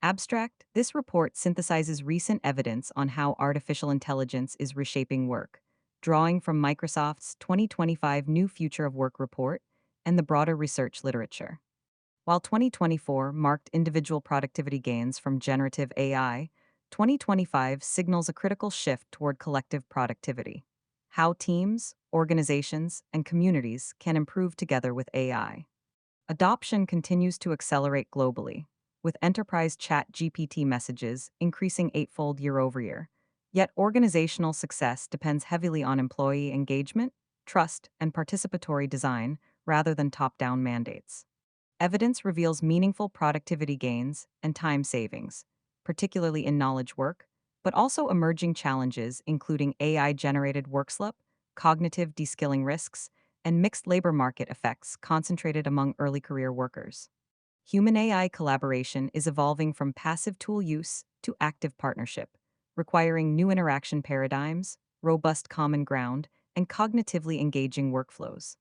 Abstract, this report synthesizes recent evidence on how artificial intelligence is reshaping work, drawing from Microsoft's 2025 New Future of Work report and the broader research literature. While 2024 marked individual productivity gains from generative AI, 2025 signals a critical shift toward collective productivity. How teams, organizations, and communities can improve together with AI. Adoption continues to accelerate globally, with enterprise ChatGPT messages increasing eightfold year over year. Yet organizational success depends heavily on employee engagement, trust, and participatory design rather than top down mandates. Evidence reveals meaningful productivity gains and time savings, particularly in knowledge work, but also emerging challenges including AI generated workslop, cognitive deskilling risks, and mixed labor market effects concentrated among early career workers. Human AI collaboration is evolving from passive tool use to active partnership, requiring new interaction paradigms, robust common ground, and cognitively engaging workflows.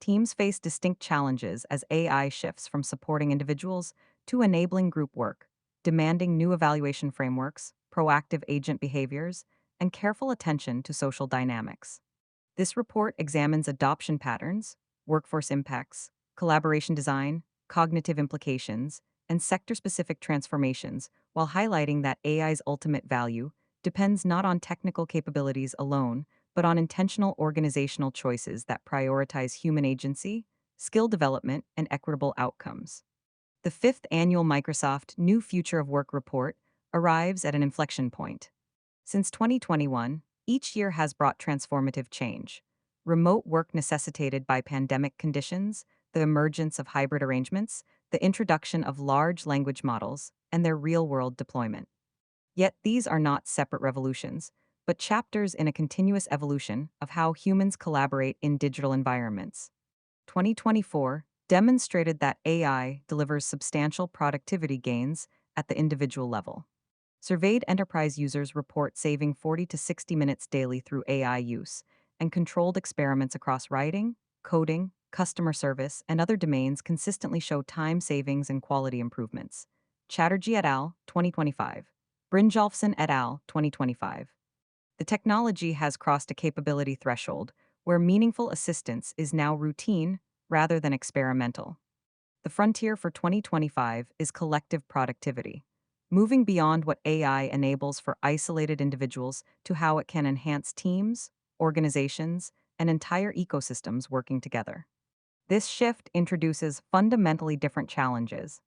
Teams face distinct challenges as AI shifts from supporting individuals to enabling group work, demanding new evaluation frameworks, proactive agent behaviors, and careful attention to social dynamics. This report examines adoption patterns, workforce impacts, collaboration design, cognitive implications, and sector specific transformations, while highlighting that AI's ultimate value depends not on technical capabilities alone, but on intentional organizational choices that prioritize human agency, skill development, and equitable outcomes. The fifth annual Microsoft New Future of Work report arrives at an inflection point. Since 2021, each year has brought transformative change. Remote work necessitated by pandemic conditions, the emergence of hybrid arrangements, the introduction of large language models, and their real world deployment. Yet these are not separate revolutions, but chapters in a continuous evolution of how humans collaborate in digital environments. 2024 demonstrated that AI delivers substantial productivity gains at the individual level. Surveyed enterprise users report saving 40 to 60 minutes daily through AI use, and controlled experiments across writing, coding, customer service, and other domains consistently show time savings and quality improvements. Chatterjee et al., 2025. Brynjolfsson et al., 2025. The technology has crossed a capability threshold where meaningful assistance is now routine rather than experimental. The frontier for 2025 is collective productivity, moving beyond what AI enables for isolated individuals to how it can enhance teams, organizations, and entire ecosystems working together. This shift introduces fundamentally different challenges.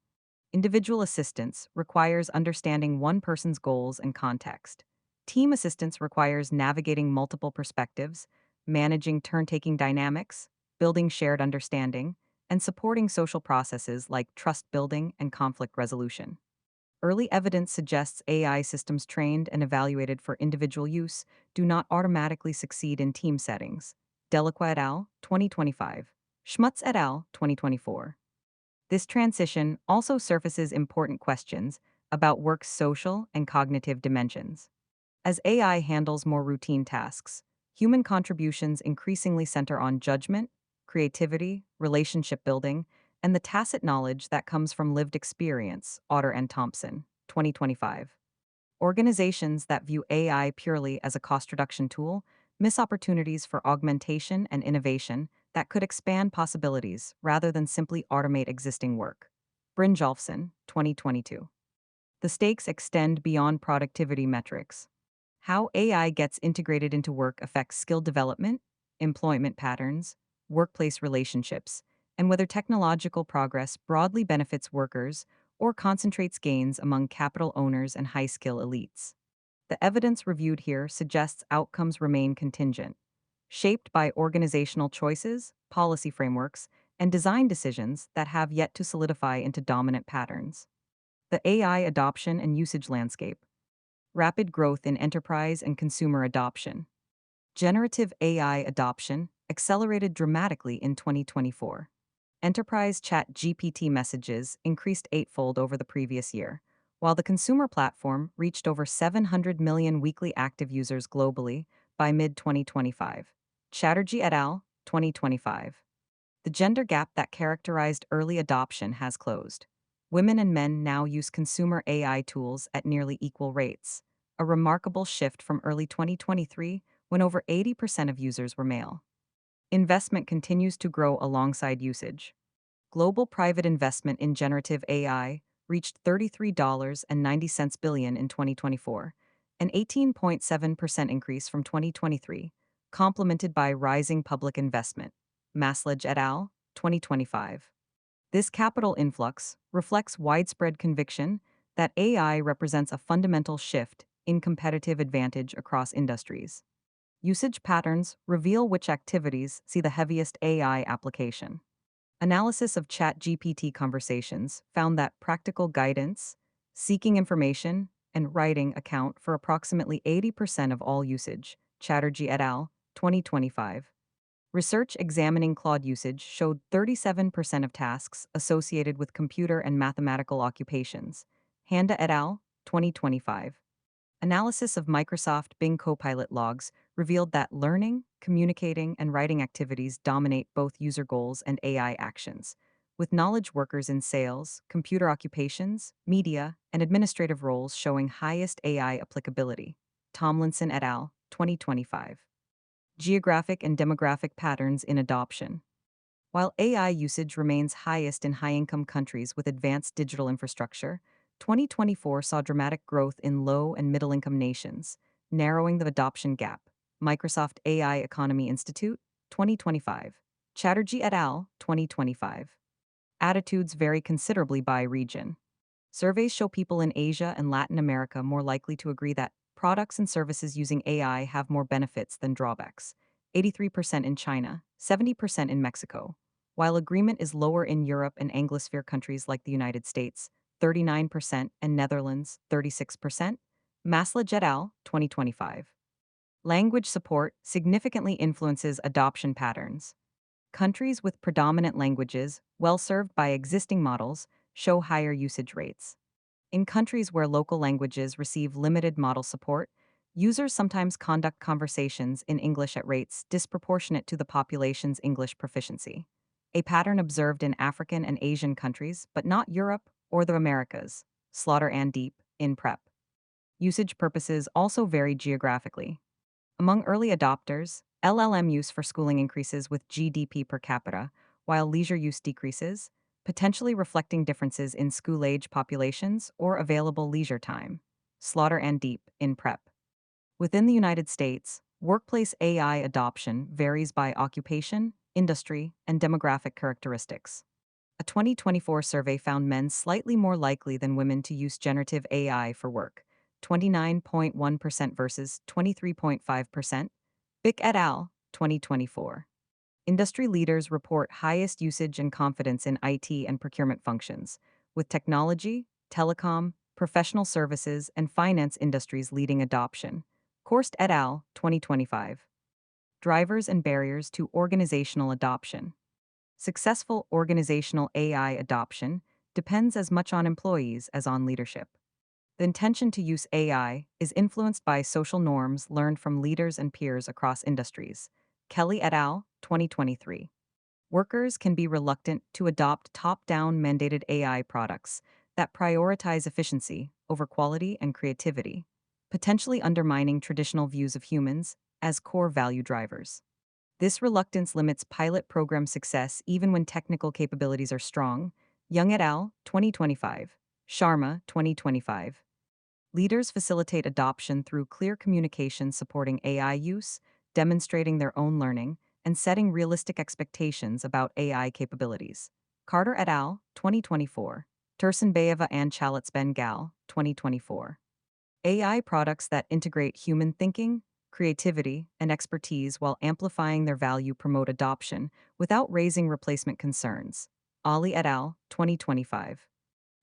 Individual assistance requires understanding one person's goals and context. Team assistance requires navigating multiple perspectives, managing turn taking dynamics, building shared understanding, and supporting social processes like trust building and conflict resolution. Early evidence suggests AI systems trained and evaluated for individual use do not automatically succeed in team settings. Delacroix et al., 2025. Schmutz et al., 2024. This transition also surfaces important questions about work's social and cognitive dimensions. As AI handles more routine tasks, human contributions increasingly center on judgment, creativity, relationship building, and the tacit knowledge that comes from lived experience. Otter and Thompson, 2025. Organizations that view AI purely as a cost reduction tool miss opportunities for augmentation and innovation that could expand possibilities rather than simply automate existing work. Brynjolfsson, 2022. The stakes extend beyond productivity metrics. How AI gets integrated into work affects skill development, employment patterns, workplace relationships, and whether technological progress broadly benefits workers or concentrates gains among capital owners and high skill elites. The evidence reviewed here suggests outcomes remain contingent, shaped by organizational choices, policy frameworks, and design decisions that have yet to solidify into dominant patterns. The AI adoption and usage landscape. Rapid growth in enterprise and consumer adoption. Generative AI adoption accelerated dramatically in 2024. Enterprise ChatGPT messages increased eightfold over the previous year, while the consumer platform reached over 700 million weekly active users globally by mid 2025. Chatterjee et al., 2025. The gender gap that characterized early adoption has closed. Women and men now use consumer AI tools at nearly equal rates, a remarkable shift from early 2023 when over 80% of users were male. Investment continues to grow alongside usage. Global private investment in generative AI reached $33.90 billion in 2024, an 18.7% increase from 2023, complemented by rising public investment. Maslach et al., 2025. This capital influx reflects widespread conviction that AI represents a fundamental shift in competitive advantage across industries. Usage patterns reveal which activities see the heaviest AI application. Analysis of ChatGPT conversations found that practical guidance, seeking information, and writing account for approximately 80% of all usage. Chatterjee et al., 2025. Research examining Claude usage showed 37% of tasks associated with computer and mathematical occupations. Handa et al., 2025. Analysis of Microsoft Bing Copilot logs revealed that learning, communicating, and writing activities dominate both user goals and AI actions, with knowledge workers in sales, computer occupations, media, and administrative roles showing highest AI applicability. Tomlinson et al., 2025. Geographic and demographic patterns in adoption. While AI usage remains highest in high-income countries with advanced digital infrastructure, 2024 saw dramatic growth in low and middle-income nations, narrowing the adoption gap. Microsoft AI Economy Institute, 2025. Chatterjee et al., 2025. Attitudes vary considerably by region. Surveys show people in Asia and Latin America more likely to agree that products and services using AI have more benefits than drawbacks. 83% in China, 70% in Mexico. While agreement is lower in Europe and Anglosphere countries like the United States, 39%, and Netherlands, 36%. Maslach et al., 2025. Language support significantly influences adoption patterns. Countries with predominant languages, well served by existing models, show higher usage rates. In countries where local languages receive limited model support, users sometimes conduct conversations in English at rates disproportionate to the population's English proficiency, a pattern observed in African and Asian countries, but not Europe or the Americas. Slaughter and Deep, in prep. Usage purposes also vary geographically. Among early adopters, LLM use for schooling increases with GDP per capita, while leisure use decreases, potentially reflecting differences in school-age populations or available leisure time. Slaughter and Deep, in prep. Within the United States, workplace AI adoption varies by occupation, industry, and demographic characteristics. A 2024 survey found men slightly more likely than women to use generative AI for work, 29.1% versus 23.5%. Bick et al., 2024. Industry leaders report highest usage and confidence in IT and procurement functions, with technology, telecom, professional services, and finance industries leading adoption. Korst et al., 2025. Drivers and barriers to organizational adoption. Successful organizational AI adoption depends as much on employees as on leadership. The intention to use AI is influenced by social norms learned from leaders and peers across industries. Kelly et al., 2023. Workers can be reluctant to adopt top-down mandated AI products that prioritize efficiency over quality and creativity, potentially undermining traditional views of humans as core value drivers. This reluctance limits pilot program success even when technical capabilities are strong. Young et al., 2025. Sharma, 2025. Leaders facilitate adoption through clear communication supporting AI use, demonstrating their own learning, and setting realistic expectations about AI capabilities. Carter et al., 2024. Tursunbayeva and Chalitz-Ben Gal, 2024. AI products that integrate human thinking, creativity, and expertise while amplifying their value promote adoption without raising replacement concerns. Ali et al., 2025.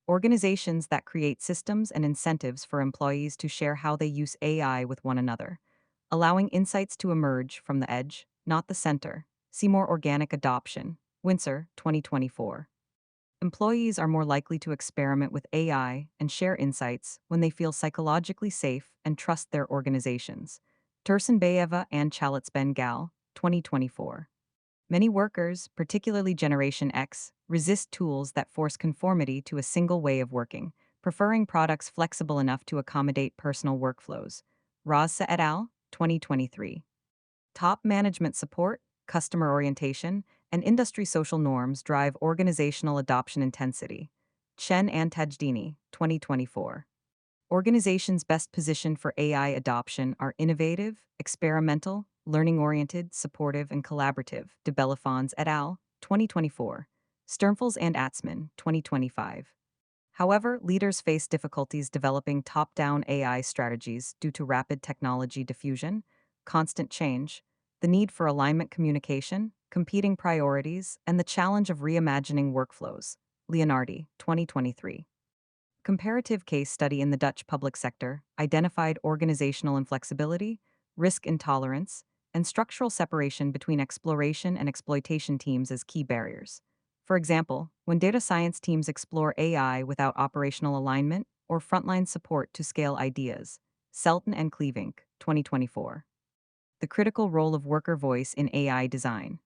Organizations that create systems and incentives for employees to share how they use AI with one another, allowing insights to emerge from the edge, not the center. See more organic adoption. Windsor, 2024. Employees are more likely to experiment with AI and share insights when they feel psychologically safe and trust their organizations. Tursunbayeva and Chalitz-Ben Gal, 2024. Many workers, particularly Generation X, resist tools that force conformity to a single way of working, preferring products flexible enough to accommodate personal workflows. Raza et al., 2023. Top management support, customer orientation, and industry social norms drive organizational adoption intensity. Chen and Tajdini, 2024. Organizations best positioned for AI adoption are innovative, experimental, learning-oriented, supportive, and collaborative. De Belafons et al., 2024. Sternfels and Atzman, 2025. However, leaders face difficulties developing top-down AI strategies due to rapid technology diffusion, constant change, the need for alignment communication, competing priorities, and the challenge of reimagining workflows. Leonardi, 2023. Comparative case study in the Dutch public sector identified organizational inflexibility, risk intolerance, and structural separation between exploration and exploitation teams as key barriers. For example, when data science teams explore AI without operational alignment or frontline support to scale ideas. Selton and Cleavink, 2024. The critical role of worker voice in AI design.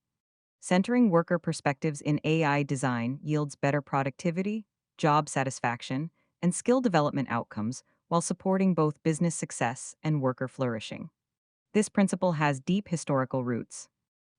Centering worker perspectives in AI design yields better productivity, job satisfaction, and skill development outcomes while supporting both business success and worker flourishing. This principle has deep historical roots.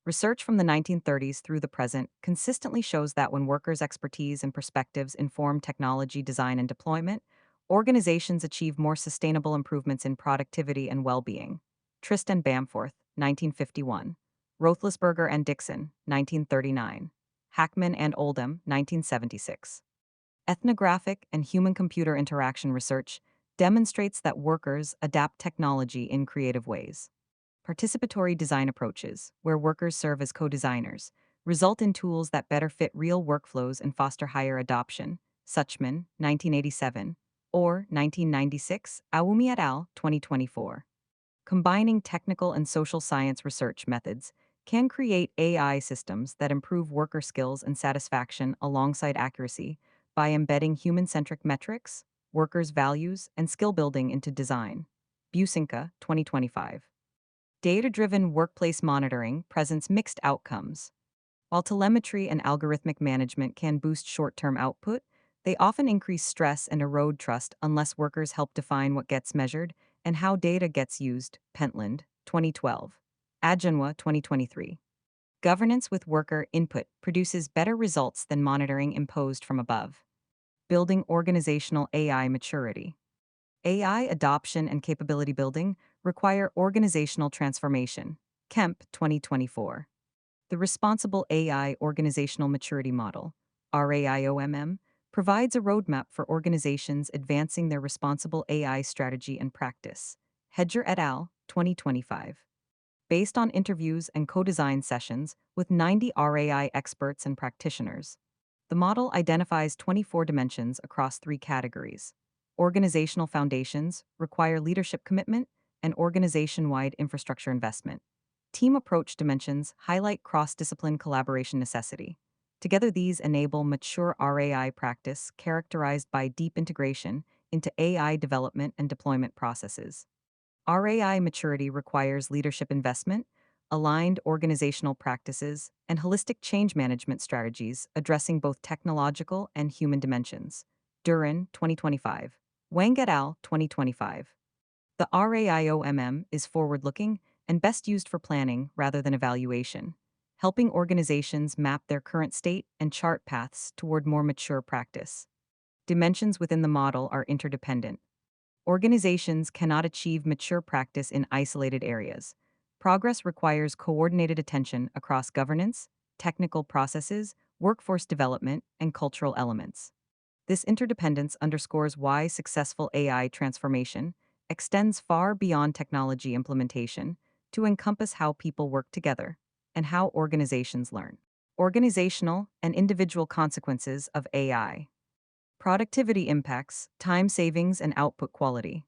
Research from the 1930s through the present consistently shows that when workers' expertise and perspectives inform technology design and deployment, organizations achieve more sustainable improvements in productivity and well-being. Tristan Bamforth, 1951. Roethlisberger and Dixon, 1939. Hackman and Oldham, 1976. Ethnographic and human-computer interaction research demonstrates that workers adapt technology in creative ways. Participatory design approaches, where workers serve as co-designers, result in tools that better fit real workflows and foster higher adoption. Suchman, 1987, or 1996, Awumi et al., 2024. Combining technical and social science research methods can create AI systems that improve worker skills and satisfaction alongside accuracy by embedding human-centric metrics, workers' values, and skill building into design. Businka, 2025. Data-driven workplace monitoring presents mixed outcomes. While telemetry and algorithmic management can boost short-term output, they often increase stress and erode trust unless workers help define what gets measured and how data gets used. Pentland, 2012. Ajanwa, 2023. Governance with worker input produces better results than monitoring imposed from above. Building organizational AI maturity. AI adoption and capability building require organizational transformation. Kemp, 2024. The Responsible AI Organizational Maturity Model, RAIOMM, provides a roadmap for organizations advancing their responsible AI strategy and practice. Hedger et al., 2025. Based on interviews and co-design sessions with 90 RAI experts and practitioners, the model identifies 24 dimensions across 3 categories. Organizational foundations require leadership commitment and organization-wide infrastructure investment. Team approach dimensions highlight cross-discipline collaboration necessity. Together, these enable mature RAI practice characterized by deep integration into AI development and deployment processes. RAI maturity requires leadership investment, aligned organizational practices, and holistic change management strategies addressing both technological and human dimensions. Durin, 2025. Wang et al., 2025. The RAIOMM is forward-looking and best used for planning rather than evaluation, helping organizations map their current state and chart paths toward more mature practice. Dimensions within the model are interdependent. Organizations cannot achieve mature practice in isolated areas. Progress requires coordinated attention across governance, technical processes, workforce development, and cultural elements. This interdependence underscores why successful AI transformation extends far beyond technology implementation to encompass how people work together and how organizations learn. Organizational and individual consequences of AI. Productivity impacts, time savings, and output quality.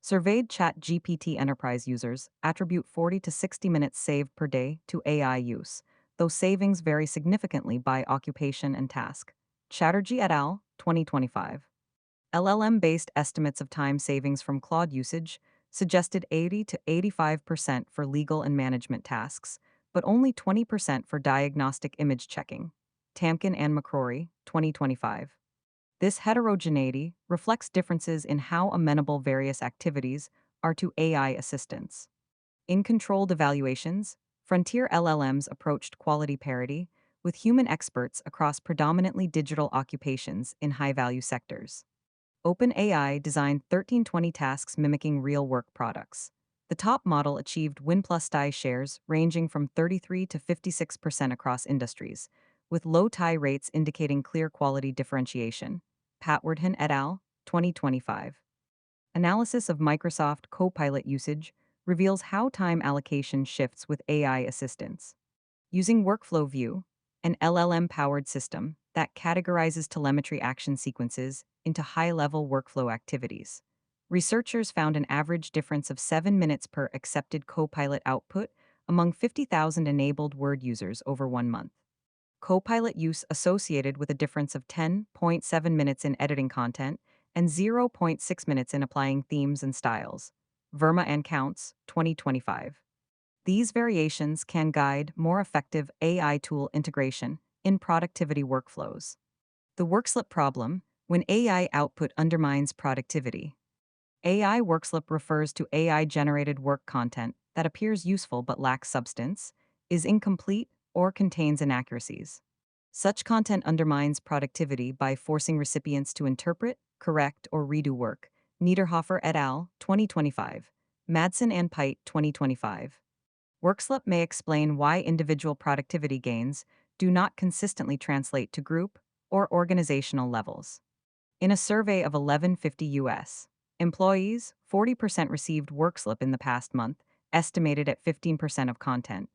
Surveyed ChatGPT enterprise users attribute 40 to 60 minutes saved per day to AI use, though savings vary significantly by occupation and task. Chatterjee et al., 2025. LLM-based estimates of time savings from Claude usage suggested 80 to 85% for legal and management tasks, but only 20% for diagnostic image checking. Tamkin and McCrory, 2025. This heterogeneity reflects differences in how amenable various activities are to AI assistance. In controlled evaluations, frontier LLMs approached quality parity with human experts across predominantly digital occupations in high value sectors. OpenAI designed 1320 tasks mimicking real work products. The top model achieved Win plus die shares ranging from 33 to 56% across industries, with low tie rates indicating clear quality differentiation. Patwardhan et al., 2025. Analysis of Microsoft Copilot usage reveals how time allocation shifts with AI assistance. Using Workflow View, an LLM-powered system that categorizes telemetry action sequences into high-level workflow activities. Researchers found an average difference of 7 minutes per accepted Copilot output among 50,000 enabled Word users over 1 month. Copilot use associated with a difference of 10.7 minutes in editing content and zero point 0.6 minutes in applying themes and styles. Verma and Counts, 2025. These variations can guide more effective AI tool integration in productivity workflows. The workslop problem, when AI output undermines productivity. AI workslop refers to AI-generated work content that appears useful but lacks substance, is incomplete, or contains inaccuracies. Such content undermines productivity by forcing recipients to interpret, correct, or redo work. Niederhofer et al., 2025. Madsen and Pite, 2025. Workslop may explain why individual productivity gains do not consistently translate to group or organizational levels. In a survey of 1150 U.S. employees, 40% received workslop in the past month, estimated at 15% of content.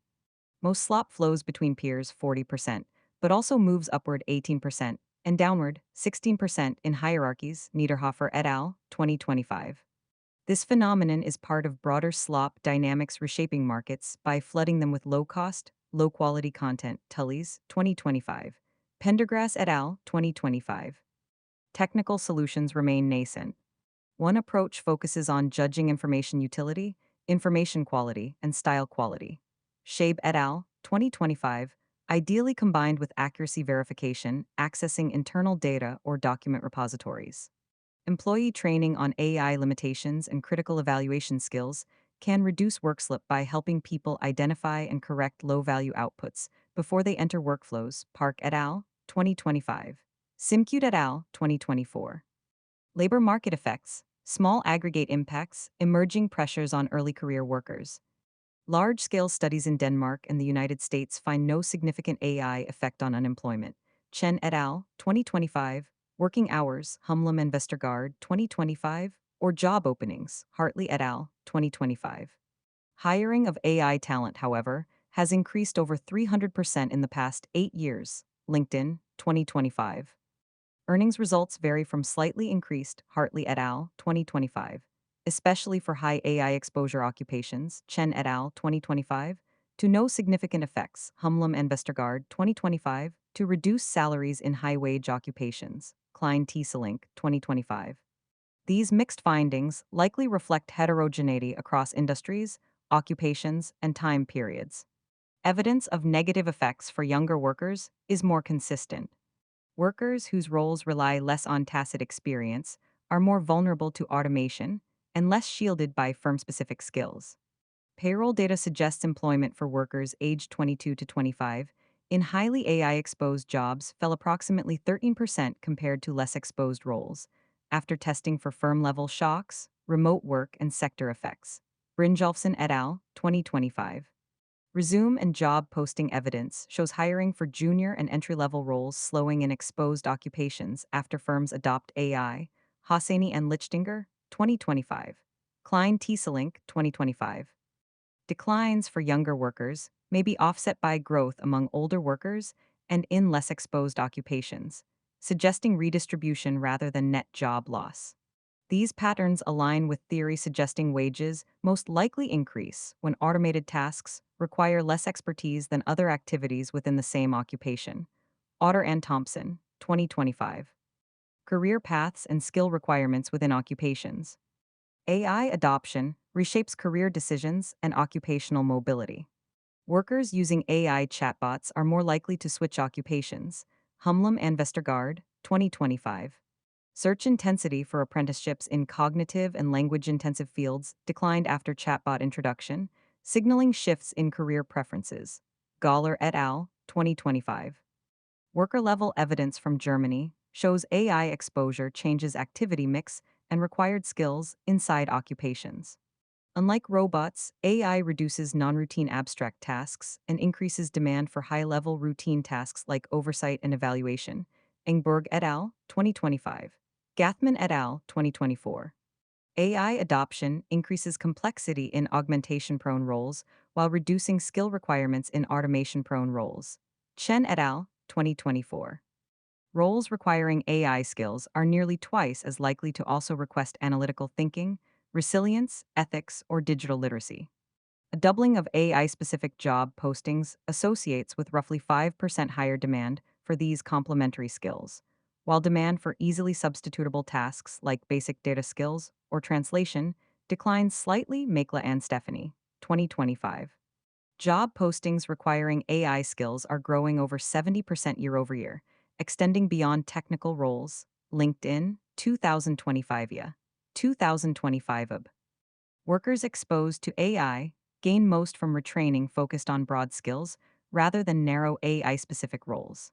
Most slop flows between peers 40%, but also moves upward 18% and downward 16% in hierarchies. Niederhofer et al., 2025. This phenomenon is part of broader slop dynamics reshaping markets by flooding them with low-cost, low-quality content. Tully's, 2025. Pendergrass et al., 2025. Technical solutions remain nascent. One approach focuses on judging information utility, information quality, and style quality. Shabe et al., 2025, ideally combined with accuracy verification, accessing internal data or document repositories. Employee training on AI limitations and critical evaluation skills can reduce workslop by helping people identify and correct low-value outputs before they enter workflows. Park et al., 2025. Simcute et al., 2024. Labor market effects, small aggregate impacts, emerging pressures on early career workers. Large-scale studies in Denmark and the United States find no significant AI effect on unemployment. Chen et al., 2025. Working hours, Humlum and Vestergaard, 2025, or job openings, Hartley et al., 2025. Hiring of AI talent, however, has increased over 300% in the past 8 years, LinkedIn, 2025. Earnings results vary from slightly increased, Hartley et al., 2025, especially for high AI exposure occupations, Chen et al., 2025, to no significant effects, Humlum and Vestergaard, 2025, to reduce salaries in high-wage occupations, Klein Tieselink, 2025. These mixed findings likely reflect heterogeneity across industries, occupations, and time periods. Evidence of negative effects for younger workers is more consistent. Workers whose roles rely less on tacit experience are more vulnerable to automation and less shielded by firm-specific skills. Payroll data suggests employment for workers aged 22 to 25 in highly AI-exposed jobs fell approximately 13% compared to less exposed roles, after testing for firm-level shocks, remote work, and sector effects. Brynjolfsson et al., 2025. Resume and job posting evidence shows hiring for junior and entry-level roles slowing in exposed occupations after firms adopt AI. Hosseini and Lichtinger, 2025. Klein Tieselink, 2025. Declines for younger workers may be offset by growth among older workers and in less exposed occupations, suggesting redistribution rather than net job loss. These patterns align with theory suggesting wages most likely increase when automated tasks require less expertise than other activities within the same occupation. Otter and Thompson, 2025. Career paths and skill requirements within occupations. AI adoption reshapes career decisions and occupational mobility. Workers using AI chatbots are more likely to switch occupations, Humlum and Vestergaard, 2025. Search intensity for apprenticeships in cognitive and language-intensive fields declined after chatbot introduction, signaling shifts in career preferences. Galler et al., 2025. Worker-level evidence from Germany shows AI exposure changes activity mix and required skills inside occupations. Unlike robots, AI reduces non-routine abstract tasks and increases demand for high-level routine tasks like oversight and evaluation. Engberg et al., 2025. Gathman et al., 2024. AI adoption increases complexity in augmentation-prone roles while reducing skill requirements in automation-prone roles. Chen et al., 2024. Roles requiring AI skills are nearly twice as likely to also request analytical thinking, resilience, ethics, or digital literacy. A doubling of AI-specific job postings associates with roughly 5% higher demand for these complementary skills, while demand for easily substitutable tasks like basic data skills or translation declines slightly. Makla and Stephanie, 2025. Job postings requiring AI skills are growing over 70% year over year, extending beyond technical roles. LinkedIn, 2025. 2025 UB. Workers exposed to AI gain most from retraining focused on broad skills rather than narrow AI-specific roles.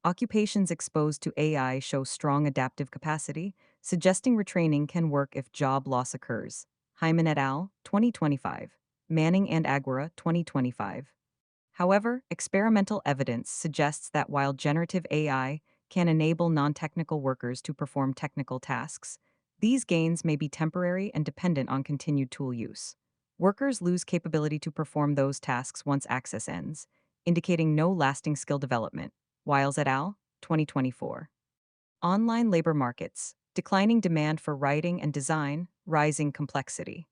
Occupations exposed to AI show strong adaptive capacity, suggesting retraining can work if job loss occurs. Hyman et al., 2025. Manning and Aguirre, 2025. However, experimental evidence suggests that while generative AI can enable non-technical workers to perform technical tasks, these gains may be temporary and dependent on continued tool use. Workers lose capability to perform those tasks once access ends, indicating no lasting skill development. Wiles et al., 2024. Online labor markets, declining demand for writing and design, rising complexity.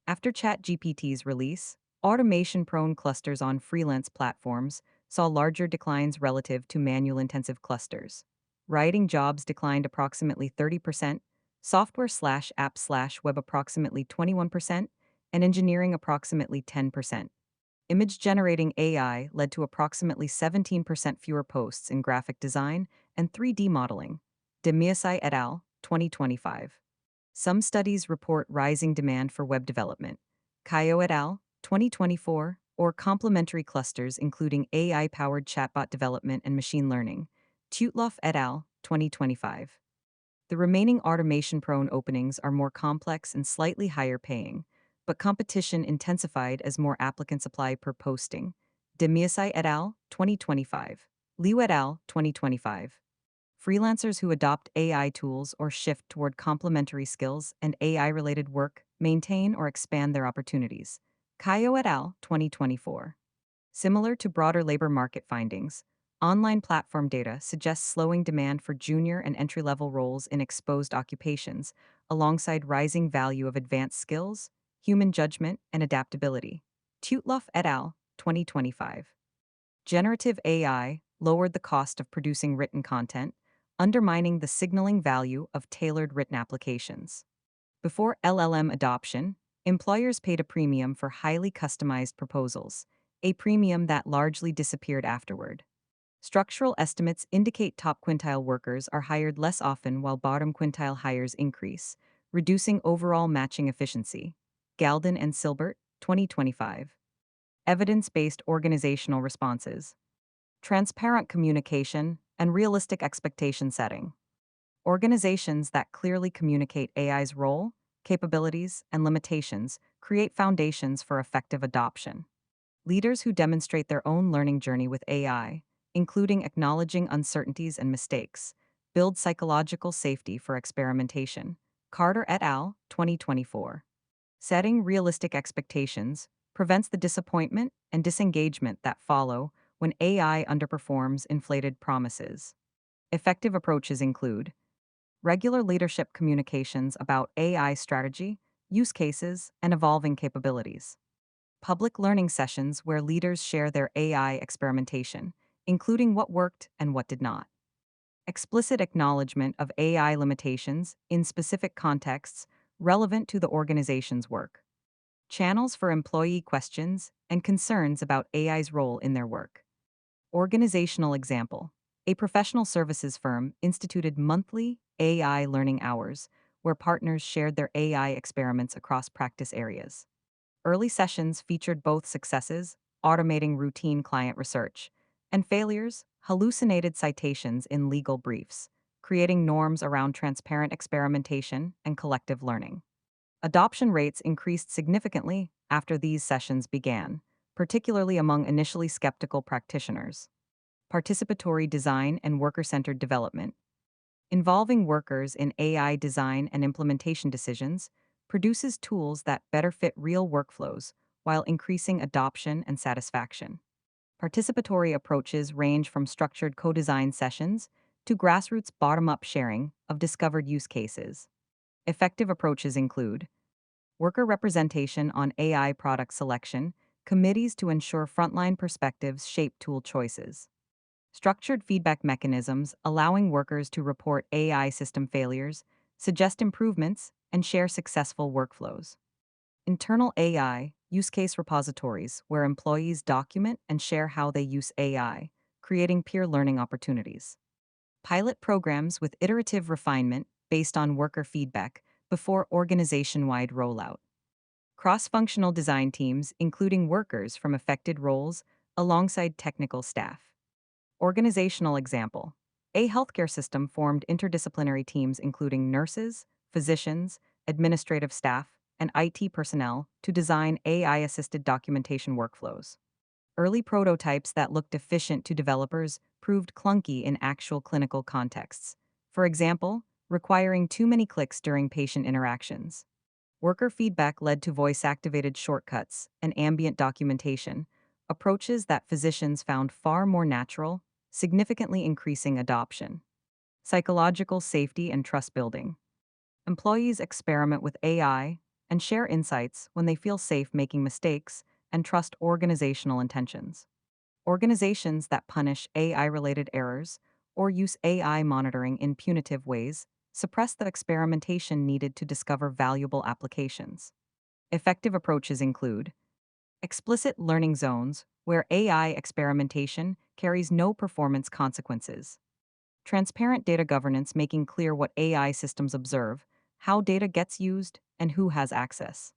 After ChatGPT's release, automation-prone clusters on freelance platforms saw larger declines relative to manual-intensive clusters. Writing jobs declined approximately 30%, software/app/web approximately 21%, and engineering approximately 10%. Image-generating AI led to approximately 17% fewer posts in graphic design and 3D modeling. Demiasai et al., 2025. Some studies report rising demand for web development. Kayo et al., 2024, or complementary clusters including AI-powered chatbot development and machine learning. Tutloff et al., 2025. The remaining automation-prone openings are more complex and slightly higher paying, but competition intensified as more applicants apply per posting. Demiasai et al., 2025. Liu et al., 2025. Freelancers who adopt AI tools or shift toward complementary skills and AI-related work maintain or expand their opportunities. Kayo et al., 2024. Similar to broader labor market findings, online platform data suggests slowing demand for junior and entry-level roles in exposed occupations, alongside rising value of advanced skills, human judgment, and adaptability. Tutloff et al., 2025. Generative AI lowered the cost of producing written content, undermining the signaling value of tailored written applications. Before LLM adoption, employers paid a premium for highly customized proposals, a premium that largely disappeared afterward. Structural estimates indicate top quintile workers are hired less often while bottom quintile hires increase, reducing overall matching efficiency. Galden and Silbert, 2025. Evidence-based organizational responses. Transparent communication and realistic expectation setting. Organizations that clearly communicate AI's role, capabilities, and limitations create foundations for effective adoption. Leaders who demonstrate their own learning journey with AI, including acknowledging uncertainties and mistakes, build psychological safety for experimentation. Carter et al., 2024. Setting realistic expectations prevents the disappointment and disengagement that follow when AI underperforms inflated promises. Effective approaches include regular leadership communications about AI strategy, use cases, and evolving capabilities. Public learning sessions where leaders share their AI experimentation, including what worked and what did not. Explicit acknowledgement of AI limitations in specific contexts relevant to the organization's work. Channels for employee questions and concerns about AI's role in their work. Organizational example. A professional services firm instituted monthly AI learning hours where partners shared their AI experiments across practice areas. Early sessions featured both successes, automating routine client research, and failures, hallucinated citations in legal briefs, creating norms around transparent experimentation and collective learning. Adoption rates increased significantly after these sessions began, particularly among initially skeptical practitioners. Participatory design and worker-centered development, involving workers in AI design and implementation decisions, produces tools that better fit real workflows while increasing adoption and satisfaction. Participatory approaches range from structured co-design sessions to grassroots bottom-up sharing of discovered use cases. Effective approaches include worker representation on AI product selection, committees to ensure frontline perspectives shape tool choices. Structured feedback mechanisms allowing workers to report AI system failures, suggest improvements, and share successful workflows. Internal AI use case repositories where employees document and share how they use AI, creating peer learning opportunities. Pilot programs with iterative refinement based on worker feedback before organization wide rollout. Cross functional design teams, including workers from affected roles alongside technical staff. Organizational example. A healthcare system formed interdisciplinary teams including nurses, physicians, administrative staff, and IT personnel to design AI-assisted documentation workflows. Early prototypes that looked efficient to developers proved clunky in actual clinical contexts. For example, requiring too many clicks during patient interactions. Worker feedback led to voice-activated shortcuts and ambient documentation, approaches that physicians found far more natural, significantly increasing adoption. Psychological safety and trust building. Employees experiment with AI and share insights when they feel safe making mistakes and trust organizational intentions. Organizations that punish AI-related errors or use AI monitoring in punitive ways suppress the experimentation needed to discover valuable applications. Effective approaches include explicit learning zones, where AI experimentation carries no performance consequences. Transparent data governance, making clear what AI systems observe, how data gets used, and who has access.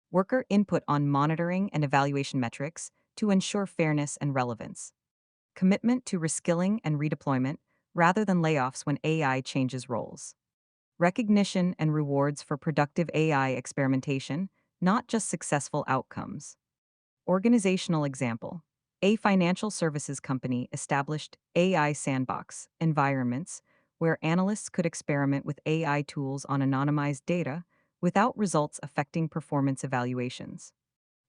Worker input on monitoring and evaluation metrics to ensure fairness and relevance. Commitment to reskilling and redeployment rather than layoffs when AI changes roles. Recognition and rewards for productive AI experimentation, not just successful outcomes. Organizational example. A financial services company established AI sandbox environments where analysts could experiment with AI tools on anonymized data without results affecting performance evaluations.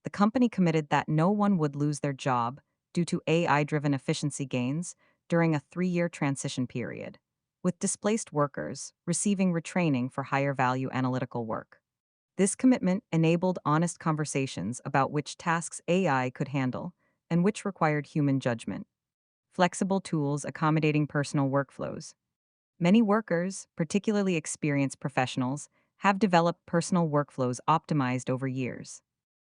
The company committed that no one would lose their job due to AI-driven efficiency gains during a 3-year transition period, with displaced workers receiving retraining for higher-value analytical work. This commitment enabled honest conversations about which tasks AI could handle and which required human judgment. Flexible tools accommodating personal workflows. Many workers, particularly experienced professionals, have developed personal workflows optimized over years.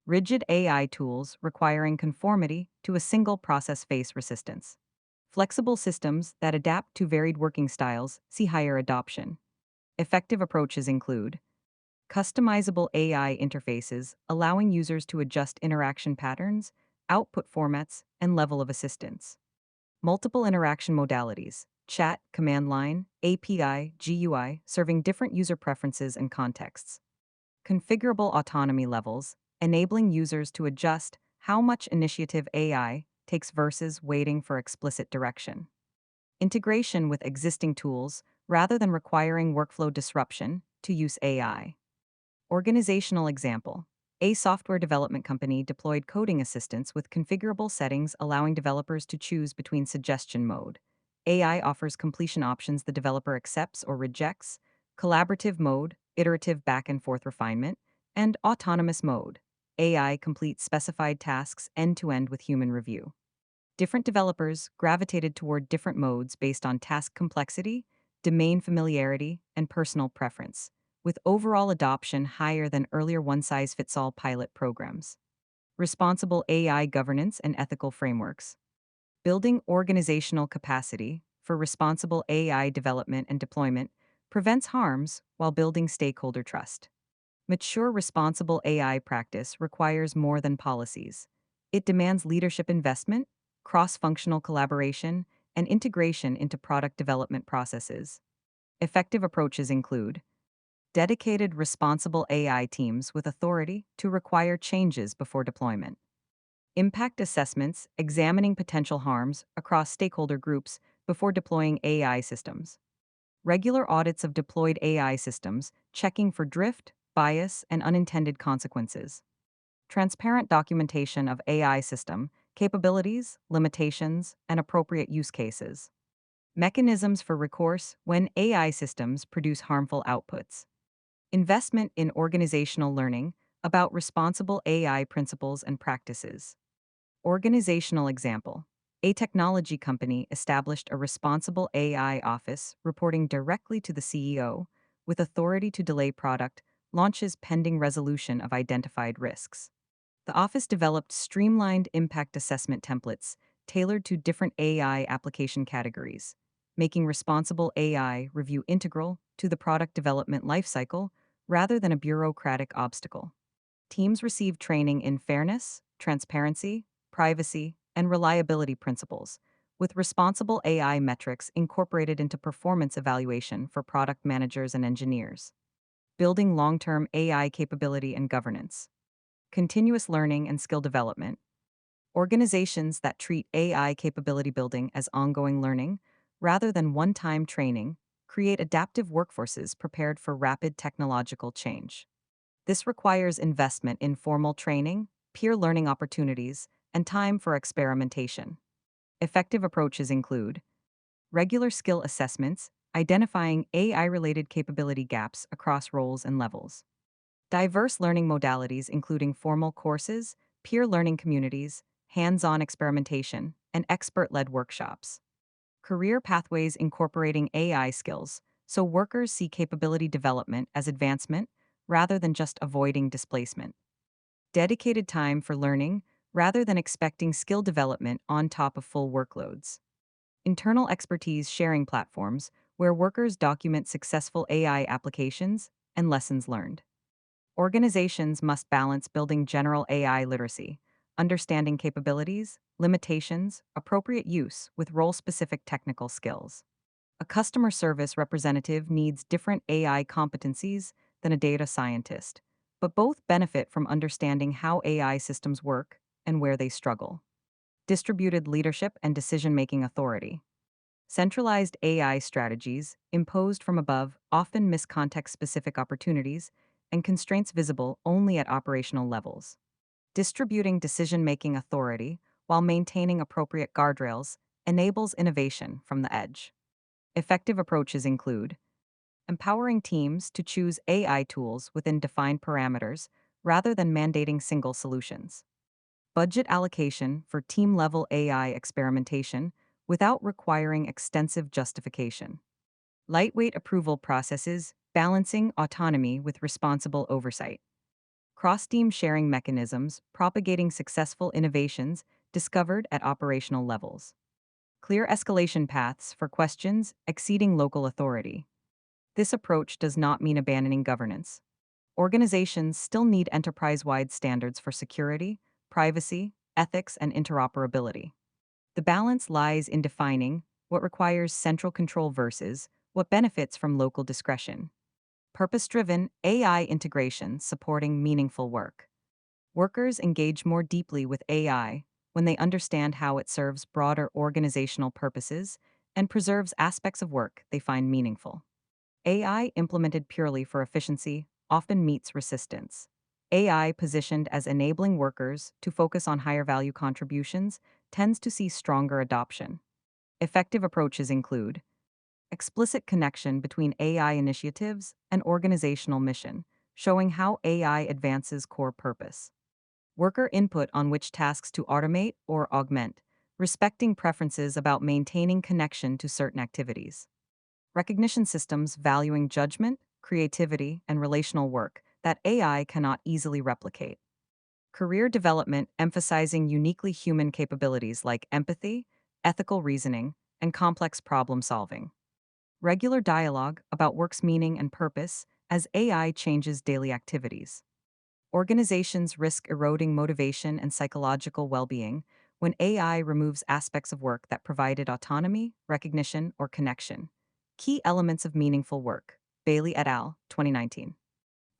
Rigid AI tools requiring conformity to a single process face resistance. Flexible systems that adapt to varied working styles see higher adoption. Effective approaches include customizable AI interfaces allowing users to adjust interaction patterns, output formats, and level of assistance. Multiple interaction modalities, chat, command line, API, GUI, serving different user preferences and contexts. Configurable autonomy levels, enabling users to adjust how much initiative AI takes versus waiting for explicit direction. Integration with existing tools rather than requiring workflow disruption to use AI. Organizational example. A software development company deployed coding assistants with configurable settings allowing developers to choose between suggestion mode. AI offers completion options the developer accepts or rejects, collaborative mode, iterative back and forth refinement, and autonomous mode. AI completes specified tasks end-to-end with human review. Different developers gravitated toward different modes based on task complexity, domain familiarity, and personal preference, with overall adoption higher than earlier one-size-fits-all pilot programs. Responsible AI governance and ethical frameworks. Building organizational capacity for responsible AI development and deployment prevents harms while building stakeholder trust. Mature responsible AI practice requires more than policies. It demands leadership investment, cross functional collaboration, and integration into product development processes. Effective approaches include dedicated responsible AI teams with authority to require changes before deployment, impact assessments examining potential harms across stakeholder groups before deploying AI systems, regular audits of deployed AI systems, checking for drift, bias, and unintended consequences, transparent documentation of AI system, capabilities, limitations, and appropriate use cases, mechanisms for recourse when AI systems produce harmful outputs, investment in organizational learning about responsible AI principles and practices. Organizational example: a technology company established a responsible AI office reporting directly to the CEO with authority to delay product launches pending resolution of identified risks. The office developed streamlined impact assessment templates tailored to different AI application categories, making responsible AI review integral to the product development lifecycle rather than a bureaucratic obstacle. Teams receive training in fairness, transparency, privacy, and reliability principles, with responsible AI metrics incorporated into performance evaluation for product managers and engineers. Building long term AI capability and governance. Continuous learning and skill development. Organizations that treat AI capability building as ongoing learning, rather than one time training, create adaptive workforces prepared for rapid technological change. This requires investment in formal training, peer learning opportunities, and time for experimentation. Effective approaches include regular skill assessments, identifying AI related capability gaps across roles and levels, diverse learning modalities, including formal courses, peer learning communities, hands on experimentation, and expert led workshops, career pathways incorporating AI skills so workers see capability development as advancement rather than just avoiding displacement, dedicated time for learning rather than expecting skill development on top of full workloads, internal expertise sharing platforms where workers document successful AI applications and lessons learned. Organizations must balance building general AI literacy, understanding capabilities, limitations, appropriate use with role specific technical skills. A customer service representative needs different AI competencies than a data scientist, but both benefit from understanding how AI systems work and where they struggle. Distributed leadership and decision making authority. Centralized AI strategies, imposed from above, often miss context specific opportunities and constraints visible only at operational levels. Distributing decision making authority while maintaining appropriate guardrails enables innovation from the edge. Effective approaches include empowering teams to choose AI tools within defined parameters rather than mandating single solutions, budget allocation for team level AI experimentation without requiring extensive justification, lightweight approval processes balancing autonomy with responsible oversight, cross team sharing mechanisms propagating successful innovations discovered at operational levels, clear escalation paths for questions exceeding local authority. This approach does not mean abandoning governance. Organizations still need enterprise wide standards for security, privacy, ethics, and interoperability. The balance lies in defining what requires central control versus what benefits from local discretion. Purpose driven AI integration supporting meaningful work. Workers engage more deeply with AI when they understand how it serves broader organizational purposes and preserves aspects of work they find meaningful. AI implemented purely for efficiency often meets resistance. AI positioned as enabling workers to focus on higher value contributions tends to see stronger adoption. Effective approaches include explicit connection between AI initiatives and organizational mission, showing how AI advances core purpose. Worker input on which tasks to automate or augment, respecting preferences about maintaining connection to certain activities. Recognition systems valuing judgment, creativity, and relational work that AI cannot easily replicate. Career development emphasizing uniquely human capabilities like empathy, ethical reasoning, and complex problem solving. Regular dialogue about work's meaning and purpose as AI changes daily activities. Organizations risk eroding motivation and psychological well being when AI removes aspects of work that provided autonomy, recognition, or connection. Key elements of meaningful work. Bailey et al., 2019.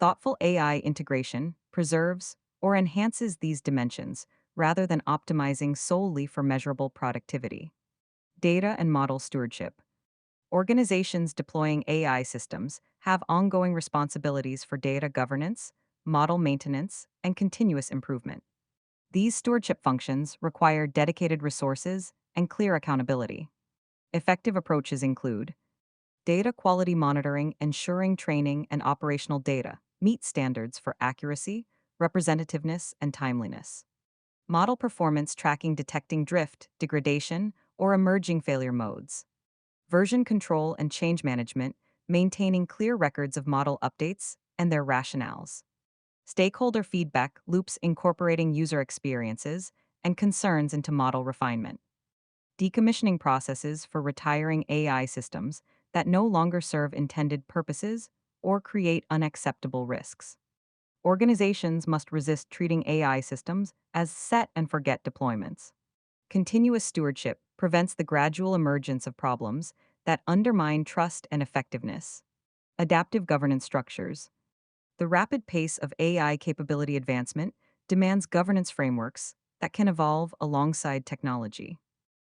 Thoughtful AI integration preserves or enhances these dimensions rather than optimizing solely for measurable productivity. Data and model stewardship. Organizations deploying AI systems have ongoing responsibilities for data governance, model maintenance, and continuous improvement. These stewardship functions require dedicated resources and clear accountability. Effective approaches include data quality monitoring, ensuring training and operational data meet standards for accuracy, representativeness, and timeliness. Model performance tracking, detecting drift, degradation, or emerging failure modes. Version control and change management, maintaining clear records of model updates and their rationales. Stakeholder feedback loops, incorporating user experiences and concerns into model refinement. Decommissioning processes for retiring AI systems that no longer serve intended purposes or create unacceptable risks. Organizations must resist treating AI systems as set and forget deployments. Continuous stewardship prevents the gradual emergence of problems that undermine trust and effectiveness. Adaptive governance structures. The rapid pace of AI capability advancement demands governance frameworks that can evolve alongside technology.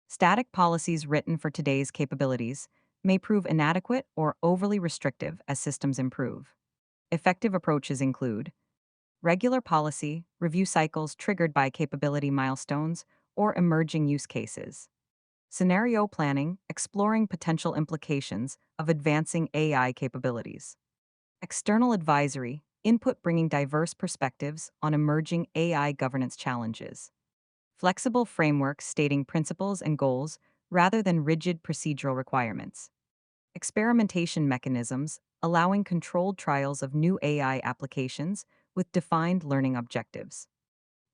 Static policies written for today's capabilities may prove inadequate or overly restrictive as systems improve. Effective approaches include regular policy review cycles triggered by capability milestones or emerging use cases. Scenario planning, exploring potential implications of advancing AI capabilities. External advisory, input bringing diverse perspectives on emerging AI governance challenges. Flexible frameworks stating principles and goals rather than rigid procedural requirements. Experimentation mechanisms, allowing controlled trials of new AI applications with defined learning objectives.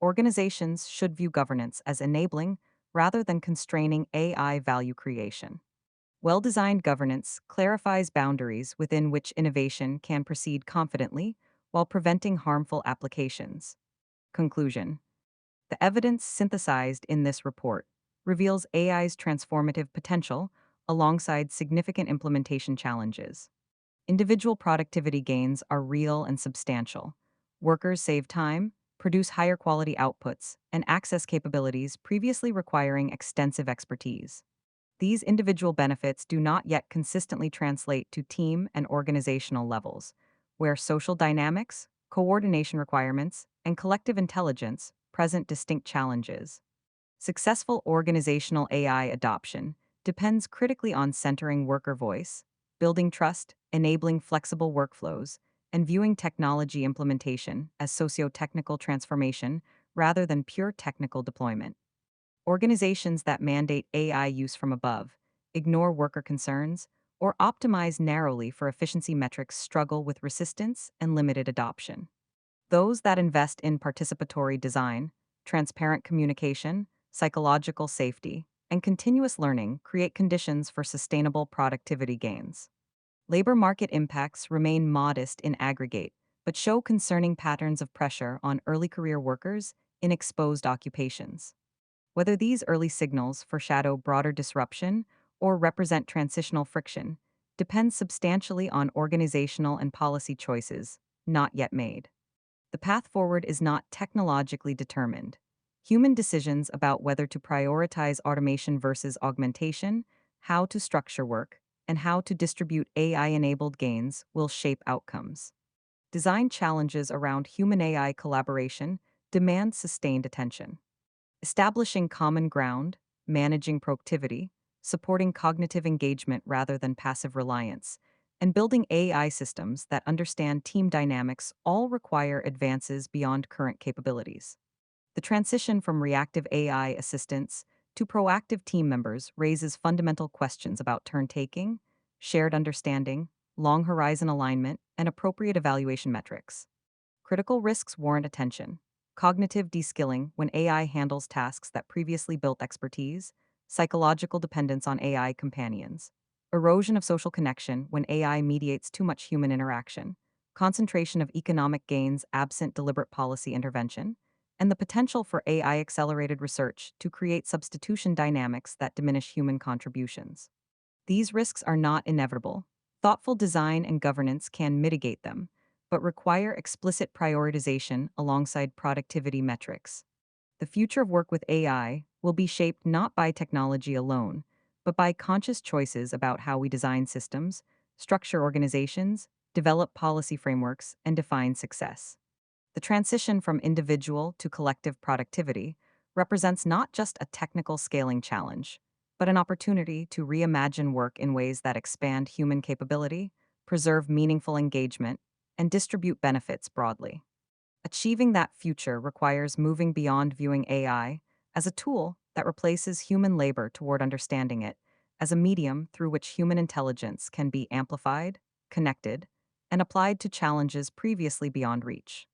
Organizations should view governance as enabling rather than constraining AI value creation. Well designed governance clarifies boundaries within which innovation can proceed confidently while preventing harmful applications. Conclusion. The evidence synthesized in this report reveals AI's transformative potential alongside significant implementation challenges. Individual productivity gains are real and substantial. Workers save time, produce higher quality outputs, and access capabilities previously requiring extensive expertise. These individual benefits do not yet consistently translate to team and organizational levels, where social dynamics, coordination requirements, and collective intelligence present distinct challenges. Successful organizational AI adoption depends critically on centering worker voice, building trust, enabling flexible workflows, and viewing technology implementation as socio-technical transformation rather than pure technical deployment. Organizations that mandate AI use from above, ignore worker concerns, or optimize narrowly for efficiency metrics struggle with resistance and limited adoption. Those that invest in participatory design, transparent communication, psychological safety, and continuous learning create conditions for sustainable productivity gains. Labor market impacts remain modest in aggregate, but show concerning patterns of pressure on early career workers in exposed occupations. Whether these early signals foreshadow broader disruption or represent transitional friction depends substantially on organizational and policy choices not yet made. The path forward is not technologically determined. Human decisions about whether to prioritize automation versus augmentation, how to structure work, and how to distribute AI enabled gains will shape outcomes. Design challenges around human AI collaboration demand sustained attention. Establishing common ground, managing productivity, supporting cognitive engagement rather than passive reliance, and building AI systems that understand team dynamics all require advances beyond current capabilities. The transition from reactive AI assistants to proactive team members raises fundamental questions about turn taking, shared understanding, long horizon alignment, and appropriate evaluation metrics. Critical risks warrant attention. Cognitive deskilling when AI handles tasks that previously built expertise, psychological dependence on AI companions, erosion of social connection when AI mediates too much human interaction, concentration of economic gains absent deliberate policy intervention, and the potential for AI accelerated research to create substitution dynamics that diminish human contributions. These risks are not inevitable. Thoughtful design and governance can mitigate them, but require explicit prioritization alongside productivity metrics. The future of work with AI will be shaped not by technology alone, but by conscious choices about how we design systems, structure organizations, develop policy frameworks, and define success. The transition from individual to collective productivity represents not just a technical scaling challenge, but an opportunity to reimagine work in ways that expand human capability, preserve meaningful engagement, and distribute benefits broadly. Achieving that future requires moving beyond viewing AI as a tool that replaces human labor toward understanding it as a medium through which human intelligence can be amplified, connected, and applied to challenges previously beyond reach.